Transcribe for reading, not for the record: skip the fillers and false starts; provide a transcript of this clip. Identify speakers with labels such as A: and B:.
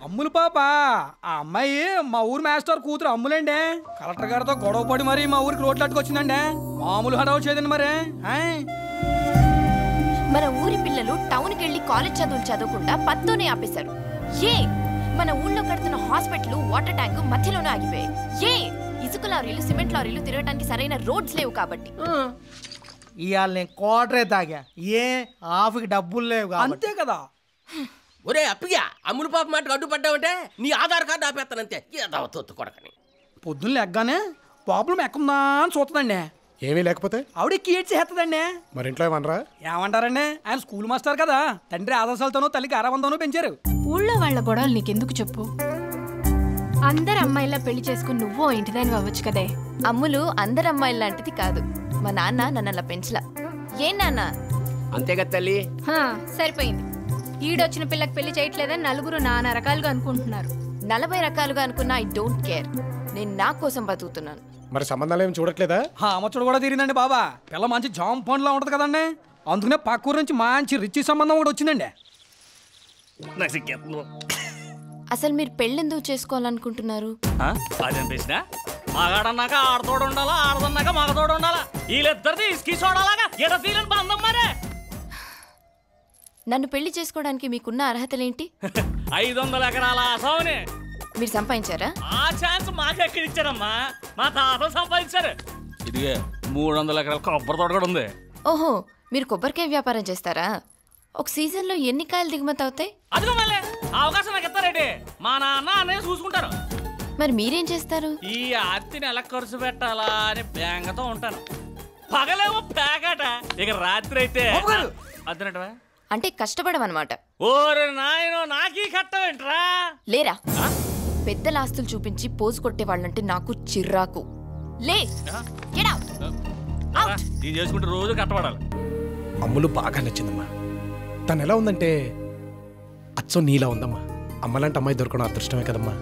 A: అమ్ములు పాప ఆ అమ్మాయి మా ఊరు మాస్టర్ కూతురు అమ్ములండి. కలెక్టర్ గారితో గొడవ పడి మరి మా ఊరికి రోడ్లు అట్టుకొచ్చిందండి. మామూలు హడావు చేయదండి మరి.
B: మన ఊరి పిల్లలు టౌన్కి వెళ్ళి కాలేజ్ చదువులు చదవకుండా పత్తోనే ఆపేశారు. ఏ మన ఊళ్ళో కడుతున్న హాస్పిటల్ వాటర్ ట్యాంక్ మధ్యలోనే ఆగిపోయాయి. ఏ ఇసుక లారీలు సిమెంట్ లారీలు తిరగడానికి సరైన రోడ్స్ లేవు కాబట్టి.
C: ఇవాళ నేను కోటరే తాగా. ఏ ఆఫ్కి డబ్బులు లేవు
A: అంతే కదా.
D: ఒరే అప్పయ్యా, అమ్ములు పాప మాటకు అడ్డుపడ్డావంటే నీ ఆధార్ కార్డు ఆపేస్తానంతే. ఏదో తొత్తు కొడకని
A: పొద్దున్న లెగ్గానే ప్రాబ్లం ఎక్కుందా అని చూస్తుందండి.
E: ఏమీ లేకపోతే
A: ఆవిడ కీడ్స్ చేస్తుందండి.
E: మరి ఇంట్లో ఏమనరా?
A: ఏమంటారండి, ఆయన స్కూల్ మాస్టర్ కదా. తండ్రి ఆదర్శాలతోనూ తల్లికి ఆరాబంతోనూ పెంచారు.
F: ఊళ్ళో వాళ్ళ గొడవలు నీకెందుకు చెప్పు? అందరు అమ్మాయిలా పెళ్లి చేసుకుని నువ్వు ఇంటిదాని అవ్వచ్చు కదే.
B: అమ్ములు అందరు అమ్మాయిల లాంటిది కాదు. మా నాన్న నన్ను అలా పెంచలా. ఏం నాన్న?
D: అంతేగా తల్లి.
F: సరిపోయింది. ఈడొచ్చిన పిల్లకి పెళ్లి చేయట్లేదని నలుగురు నానా రకాలుగా అనుకుంటున్నారు.
B: 40 రకాలుగా అనుకున్నా ఐ డోంట్ కేర్. నేను నా కోసం బతుకుతున్నాను.
E: మరి సంబంధాలు ఏమి చూడట్లేదా?
A: అమ్మచుడు కూడా తీరిందండి బాబా. పిల్ల మంచి జామ్ పండ్లా ఉంటది కదండి. అందుకనే పక్కూరు నుంచి మంచి రిచ్ సంబంధం కూడా వచ్చిందండి.
B: అసలు మీరు పెళ్ళెందుకు చేసుకోవాలనుకుంటున్నారు?
G: అనిపించిన మగాడన్నాక ఆడతోడు ఉండాలా, ఆడదన్నాక మగతోడు ఉండాలా. వీళ్ళిద్దరిది ఇసుకి చూడాలాగా ఎడతీలని బంధం మరే.
B: నన్ను పెళ్లి చేసుకోవడానికి మీకున్న అర్హతలేంటి?
G: 500 ఎకరాల ఆసావుని
B: మీరు సంపాదించారా?
G: ఆ ఛాన్స్ మాకెక్కడిచ్చారమ్మా, మా తాతలు సంపాదించారు. ఇదిగే 300 ఎకరాల కొబ్బరి తోట కూడా ఉంది.
B: ఓహో, మీరు కొబ్బరికాయ వ్యాపారం చేస్తారా? ఒక సీజన్ లో ఎన్ని కాయలు దిగుమతి అవుతాయి?
G: అదిగో మళ్ళీ అవకాశం నాకు ఇస్తారేంటి? మా నాన్న అన్నయ్య చూసుకుంటారు.
B: మరి మీరేం చేస్తారు?
G: ఈ ఆర్తిని ఎలా ఖర్చు పెట్టాలా అని బేంగతో ఉంటాను. పగలేమో పేకాట, ఇక రాత్రి అయితే అద్దనటవా
B: అంటే కష్టపడమన్నమాట.
G: ఓరే నాయనో, నాకీ కట్టవేంట్రా?
B: లేరా, పెద్దల ఆస్తులు చూపించి పోజు కొట్టే వాళ్ళంటే నాకు చిర్రాకు. లే,
G: నేను చేసుకుంటే రోజు కట్టబడాలి.
E: అమ్ములు బాగా నచ్చిందమ్మా. తను ఎలా ఉందంటే అచ్చం నీలా ఉందమ్మా. అమ్మలాంటి అమ్మాయి దొరకడం అదృష్టమే కదమ్మా.